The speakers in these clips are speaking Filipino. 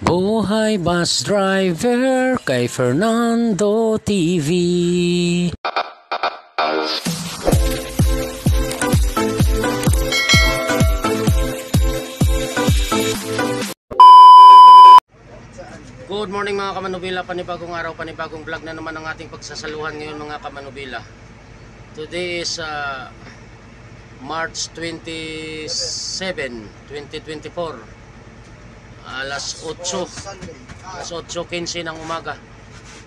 Buhay Bus Driver kay Fernando TV. Good morning mga kamanubila, panibagong araw, panibagong vlog na naman ang ating pagsasaluhan ngayon mga kamanubila. Today is March 27, 2024. Alas 8:15 ng umaga.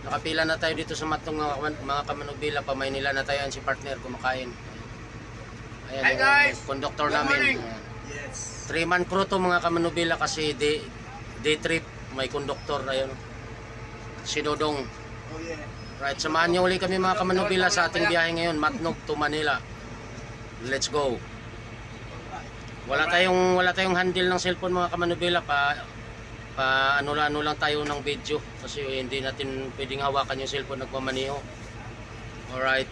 Nakapila na tayo dito sa matong mga kamanubila. Pamay nila na tayo si partner kumakain. Ayan, hi guys! Yung conductor namin. 3-man crew to mga kamanubila kasi day trip. May conductor, ayun, si Dodong. Right, samahan niyo ulit kami mga kamanubila sa ating biyahe ngayon, Matnog to Manila. Let's go. Wala tayong handle ng cellphone mga kamanubila, ano lang tayo ng video kasi hindi natin pwedeng hawakan yung cellphone nagmamaniho. Alright.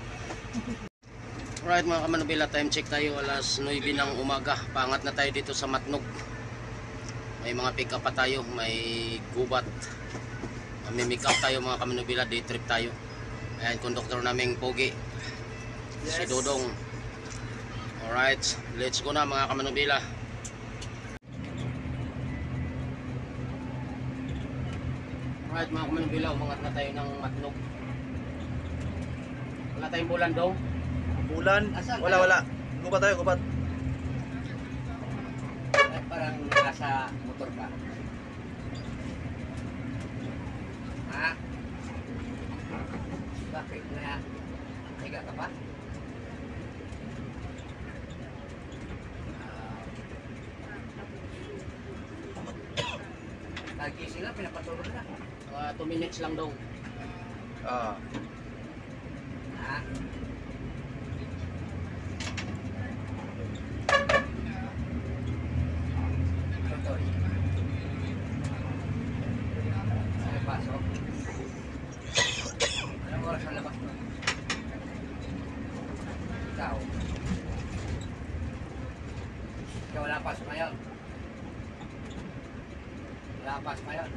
Alright mga kamanubila, time check tayo, alas 9 ng umaga. Paangat na tayo dito sa Matnog. May mga pick up pa tayo, may gubat. May make up tayo mga kamanubila, day trip tayo. Ayan, conductor naming Pogi. Yes. Si Dodong. Alright, let's go na mga kamanubila. Alright mga kamanubila, umangat na tayo ng Matnog. Wala tayong bulan daw? Bulan? Wala. Gubat tayo, gubat. Parang nasa motor ka. Ha? Bakit na higa ka pa? Nagising na, pinapatulog na. 2 minutes lang daw. Ha? Pasok. Anong oras ang labas mo? Ikaw wala pasok ngayon? Wala pasok ngayon?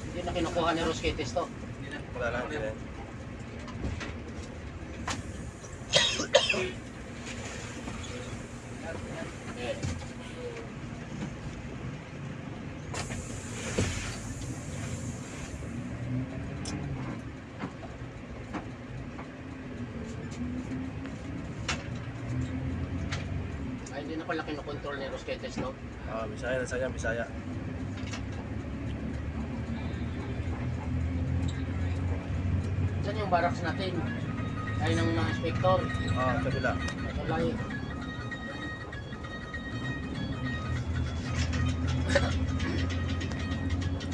Hindi na kinukuha ni Rosquetes to. Wala lang din eh. Ay, hindi na pala kinukontrol ni Rosquetes, no? Bisaya. Saan yung barracks natin? Ay, ng mga inspector. Kabila. Wala eh.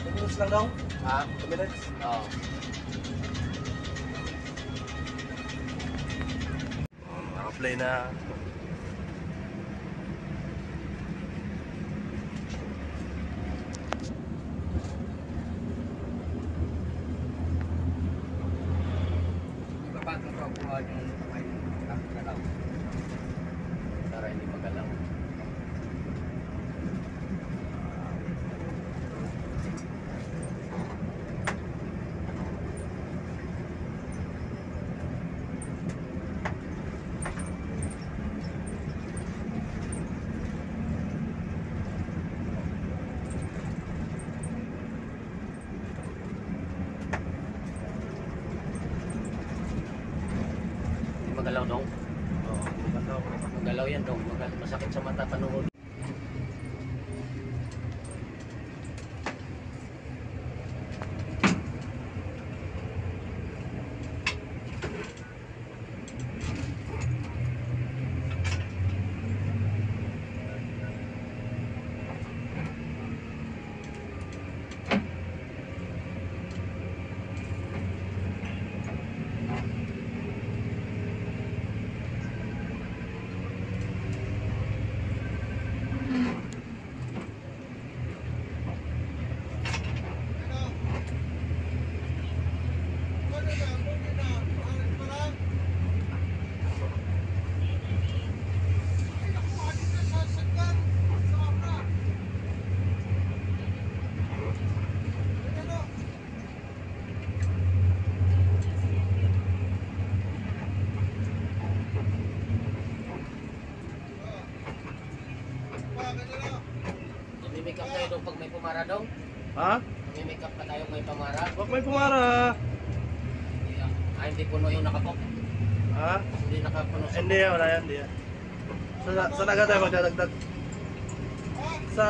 Minutes lang daw? Ha? 2 minutes? Oo. Naka-play na. Ipapatong ko kung ano yung may kakagalaw. Para hindi magalaw. Hindi magalaw dong. Magalaw yan dong. Masakit sa mata panuhod. pamara dong. Ha? May-make up na tayo may pamara. Wag may pumara. Hindi puno yung nakapok. Ha? Hindi nakapuno sa Hindi yan, wala yan, hindi yan. Sa naga tayo magdadagdag. Sa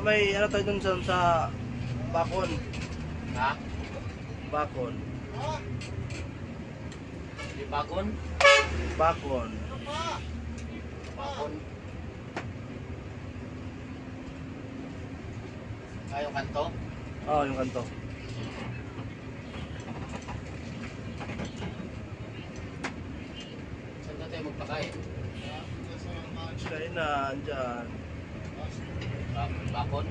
may ano tayo dun sa bakon. Ha? Bakon. Di bagon? Bakon. Bakon. Yung kanto? Oo, yung kanto. Saan na tayo magpakain? Kaya na, andyan. Bakon?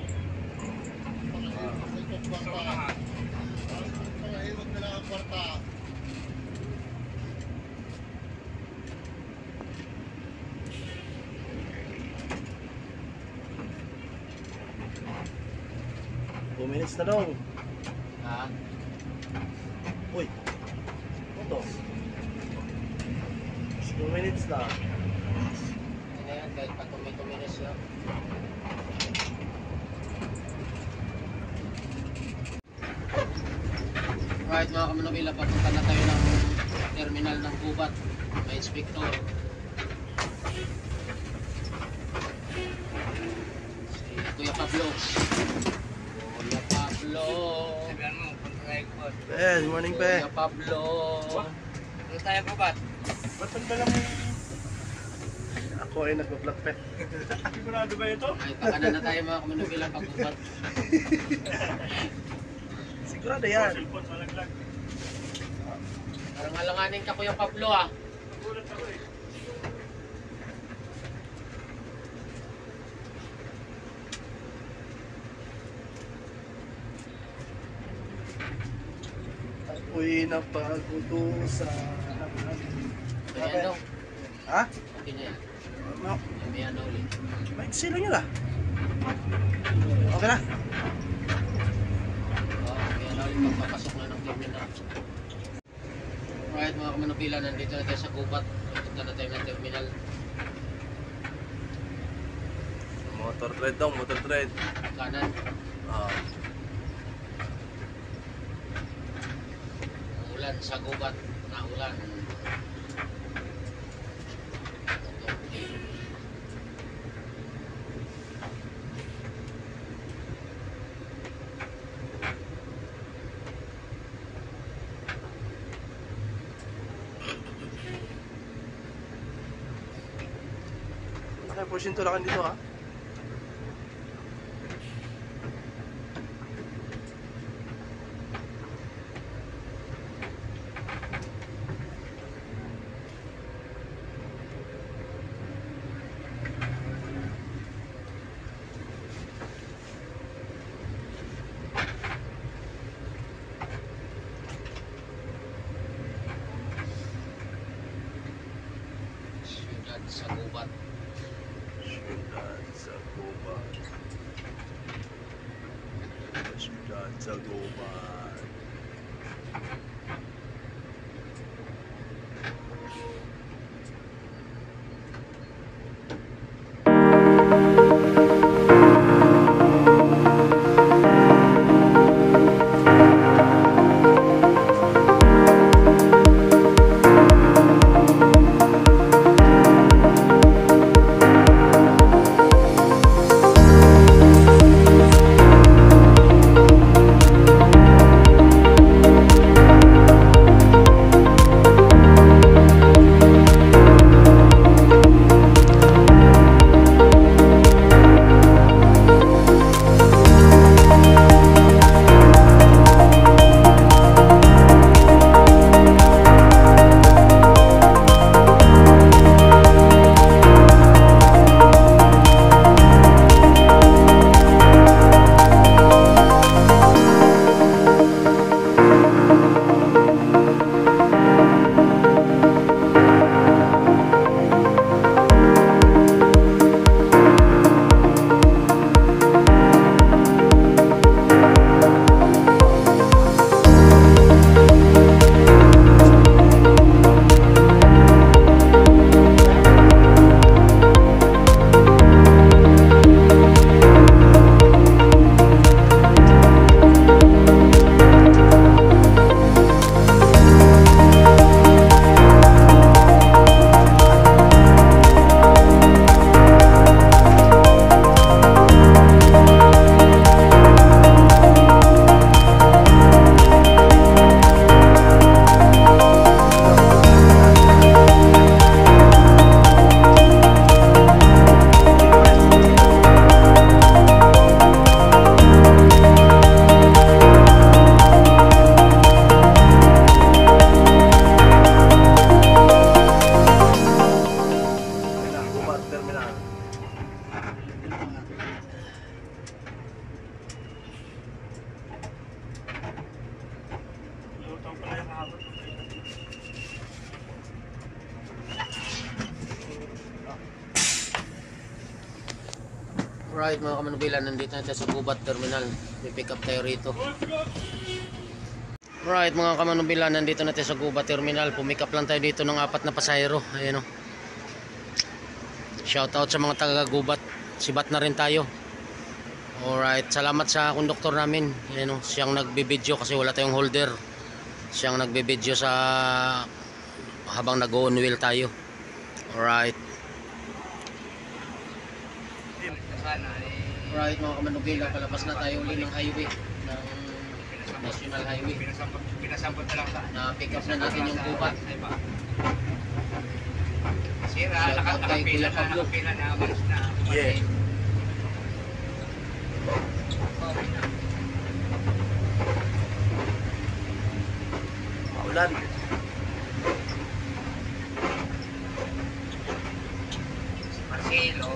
Two minutes na daw. Ha? Uy. Ito. 2 minutes na. Ano yan? Kahit pa tuminis lang. Right mga kamanubila, papunta na tayo ng terminal ng Gubat. May inspector. Si Kuya Pablo. Kuya Pablo. Sabihan mo, punta tayo ko. Yes, morning pe. Kuya Pablo. Punta tayo ko ba? Ba't ba lang ako ay nag-vlog pe? Sigurado ba ito? Ay, pakana na tayo mga kamanubila pag Gubat. Sigurado yan. Parang alanganin ka Kuya Pablo ah. Ako'y napagutusa. Ayan daw. Ha? Okay na yan. No. May ano ulit. Maiksi lang yun ah. Okay na. Kaya na ulit magpapasok na ng terminal. Alright mga kamanubila, nandito na tayo sa Gubat. Punta na tayo ng terminal. Motor trade daw, motor trade. Kanan. Ah. Ulan sa Gubat. Naulan. Okay, push yung tulakan dito ha. Siyudad sa Gubat. Siyudad sa Gubat. Siyudad sa Gubat. Alright mga kamanubila, nandito na tayo sa Gubat Terminal. May pick up tayo rito. Alright mga kamanubila, nandito na tayo sa Gubat Terminal. Pumick up lang tayo dito ng 4 na pasahero. Ayan o. Shoutout sa mga taga Gubat. Sibat na rin tayo. Alright, salamat sa konduktor namin. Ayan o, siyang nagbibideo kasi wala tayong holder. Siyang nagbibideo sa habang nag-on wheel tayo. Alright. Alright mga kamanubila, palabas na tayo uli ng highway, ng National Highway. Pinasampot na lang sa Na pick up na natin yung Gubat. sira, nakapila na amanos na. Yeah. Maulan. Marcel o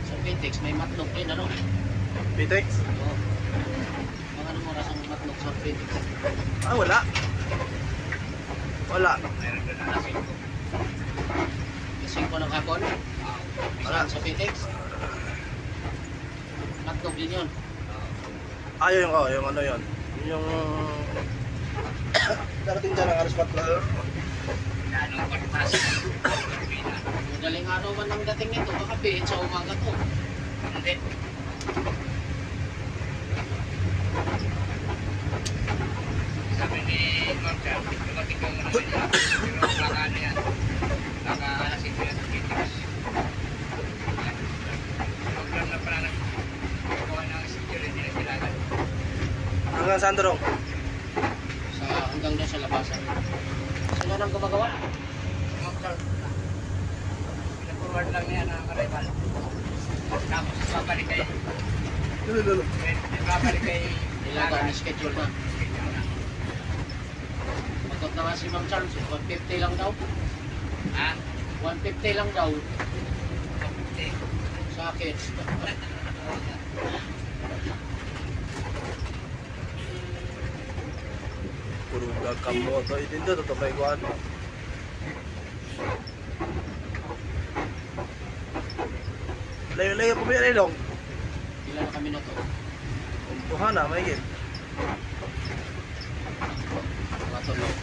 Sa Pitex may matlog din, ano? Pitex? Oo. Mga anong oras ang matlog sa Pitex? Ah, wala. Wala. meron doon na nasin ko. Kasing ko ng hapon? Saan? Sa Pitex? Matlog din yun. Ah, yung ano yun. Yung darating dyan ng alas 4. Na anong kwartas. Madaling araw man ang dating nito, baka pihin sa umaga to. Hindi. Sabi ni Norca, dumating ka muna siya. Pero nakaano yan. Nakakalasin ko yan sa Pitex. Program na pala nagkukuha ng security na kailangan. Hanggang saan darong? Sa hanggang doon sa labasan. Sino nang gumagawa? Pinaforward lang niya ng arrival. Tapos babalik kay Lulu. babalik kay Nilaga ni schedule na. Magot na nga si Ma'am Charles, 150 lang daw. Ha? 150 lang daw sa akin. Puro gagkamo to. Dito, ito may kuhan. Layo-layo po may ilong. Ilan na kami na to? Tuhan na, may gil. Matulog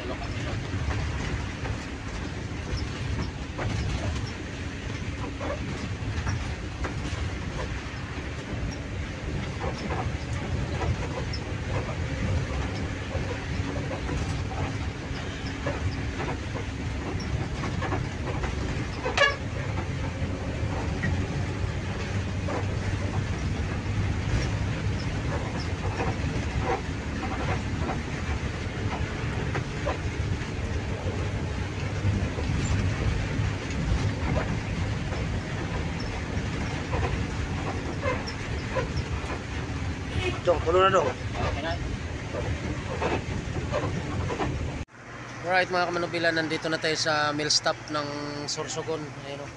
kami na. Dong, tulo na dong. Okay na. Alright mga kamanubila, nandito na tayo sa mill stop ng Sorsogon. Ayun o.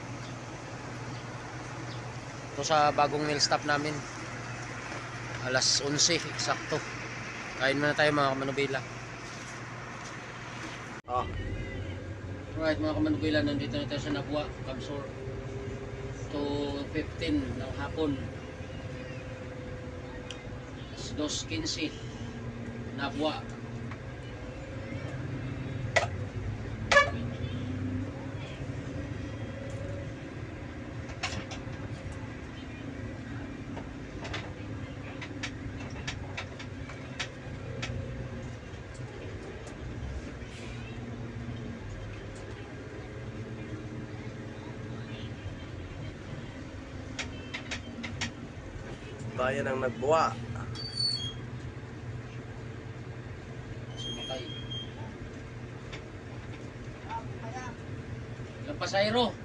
Ito sa bagong mill stop namin. Alas 11, eksakto. Kain muna tayo mga kamanubila. Ah, Alright mga kamanubila, nandito na tayo sa Nabua, Kamsur. 2:15 ng hapon. 2:15 Nabua. bayan ang nagbuwa. Sumakay. Ilang pasahero?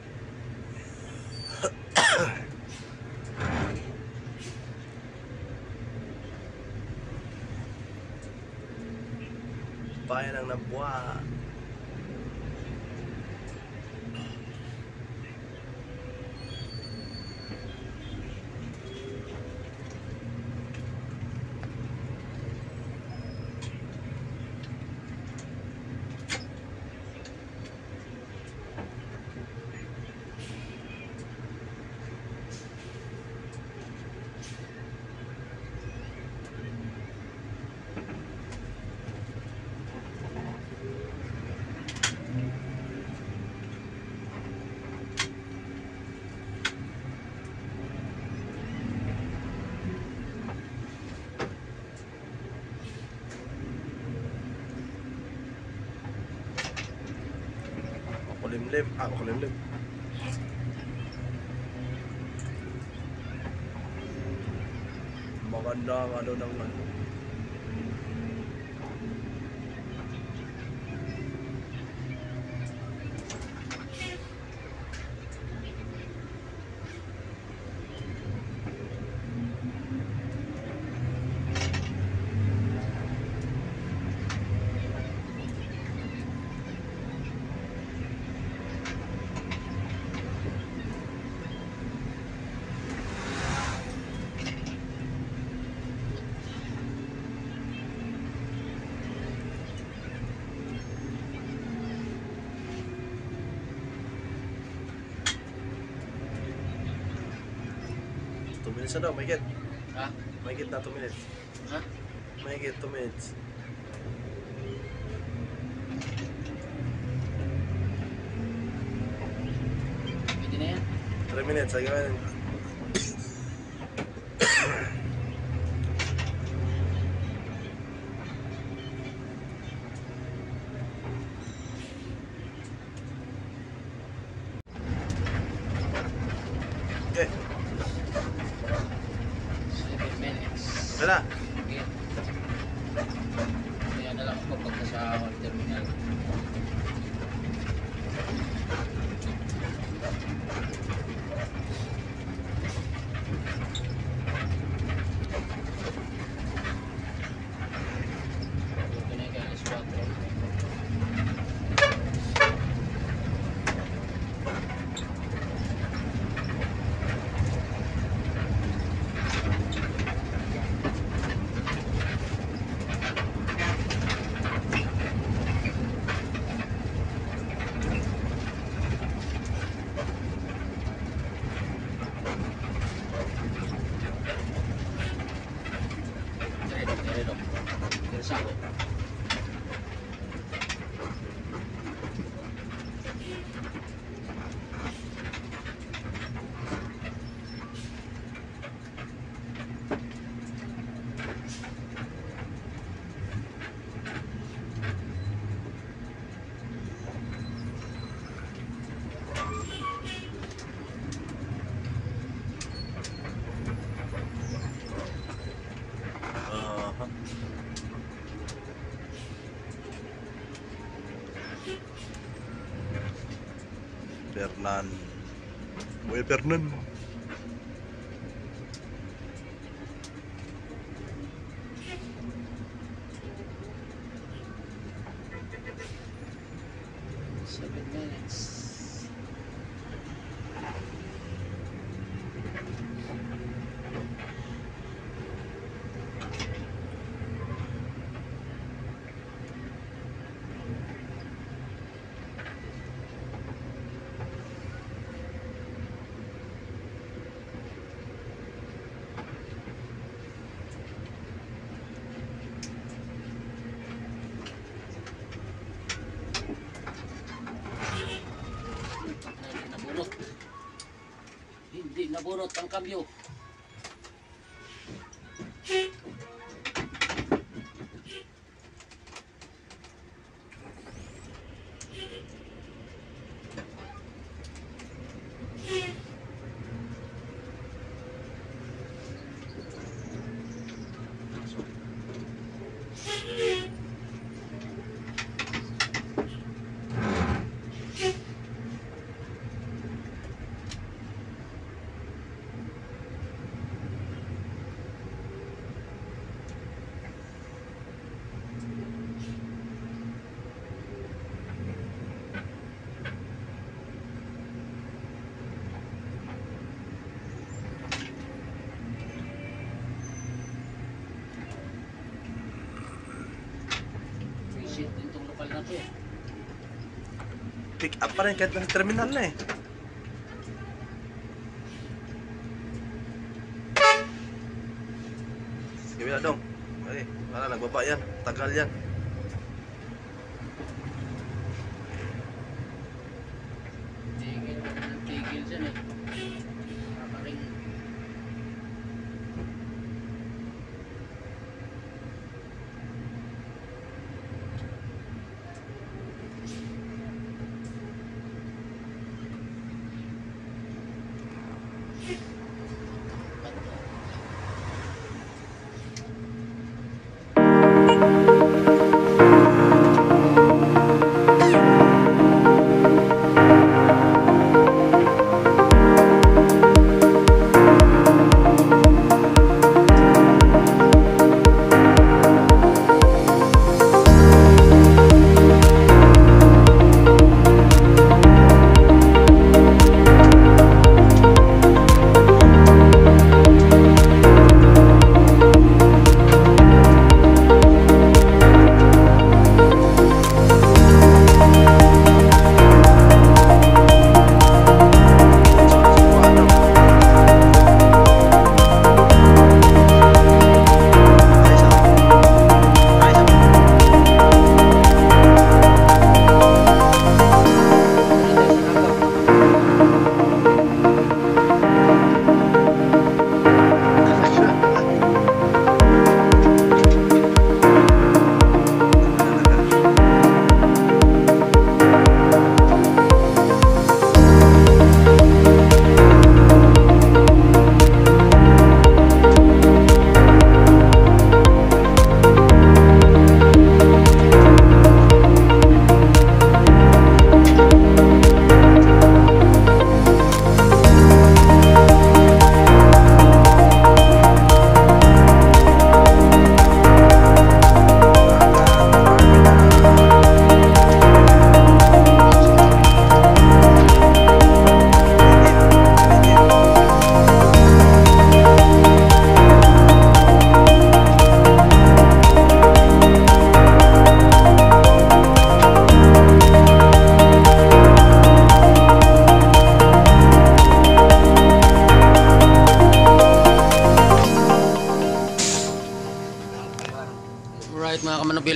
Bayan ang nagbuwa. makulimlim. Makulimlim. Maganda ang ano ng ano. Minutes na daw, mahigit. Ha? Mahigit na 2 minutes. Ha? Mahigit 2 minutes. Pwede na yan. 3 minutes, ay gawin. Okay. 7 minutes. Tara. Okay. Kaya na lang ako pagka sa terminal. Ito na yung alas 4. Direto. Diretso ako. Fernan. Uy, Fernan. Hindi nabunot ang kabyo. Visit din itong lokal na to eh. Pick up pa rin kahit nasa terminal na eh. Sige na dong. Okay, wala, nagbaba yan. Tagal yan. Tigil ka ng tigil dyan eh. Kakaring.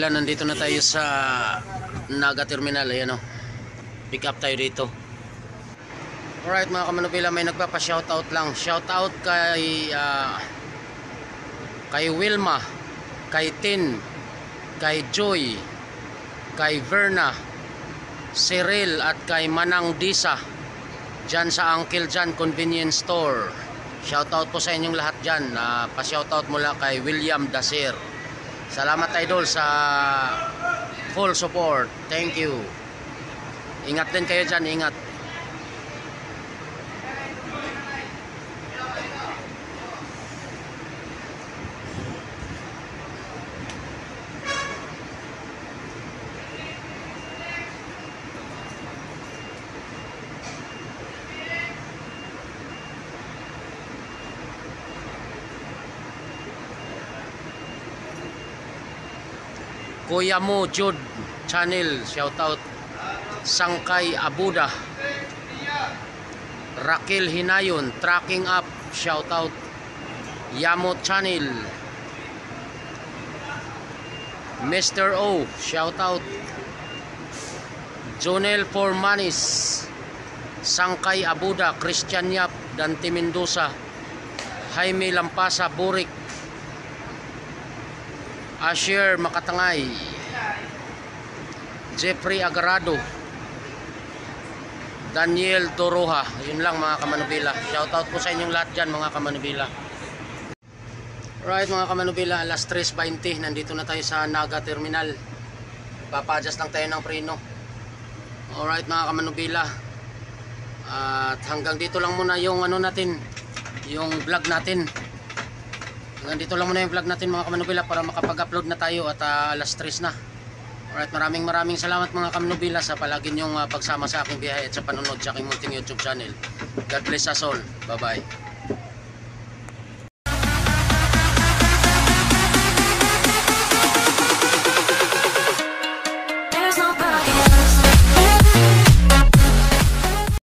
Kamanubela, nandito na tayo sa Naga Terminal. Ayan o, pick up tayo dito. Alright mga Kamanubela, may nagpapa-shoutout lang. Shoutout kay Wilma, kay Tin, kay Joy, kay Verna, Cyril at kay Manang Disa dyan sa Uncle John Convenience Store. Shoutout po sa inyong lahat dyan. Pa-shoutout mula kay William Dasir. Salamat idol sa full support. Thank you. Ingat din kayo dyan, ingat. Kuya Mo Jude Channel, shoutout. Sangkay Abuda, Raquel Hinayon, Tracking Up, shoutout. Yamo Channel, Mr. O, shoutout. Jonel Formanis, Sangkay Abuda, Christian Yap, Dante Mendoza, Jaime Lampasa Burik, Asher Makatangay, Jeffrey Agarado, Daniel Toroha. Yun lang mga Kamanubela. Shoutout po sa inyong lahat dyan mga Kamanubela. Right mga Kamanubela, alas 3:20. Nandito na tayo sa Naga Terminal. Papa-adjust lang tayo ng preno. Alright mga Kamanubela, at hanggang dito lang muna yung natin, yung vlog natin. Hanggang dito lang muna yung vlog natin mga Kamanubela para makapag-upload na tayo at alas 3 na. Alright, maraming salamat mga Kamanubela sa palagi nyong pagsama sa aking biyahe at sa panonood sa aking munting YouTube channel. God bless us all. Bye bye.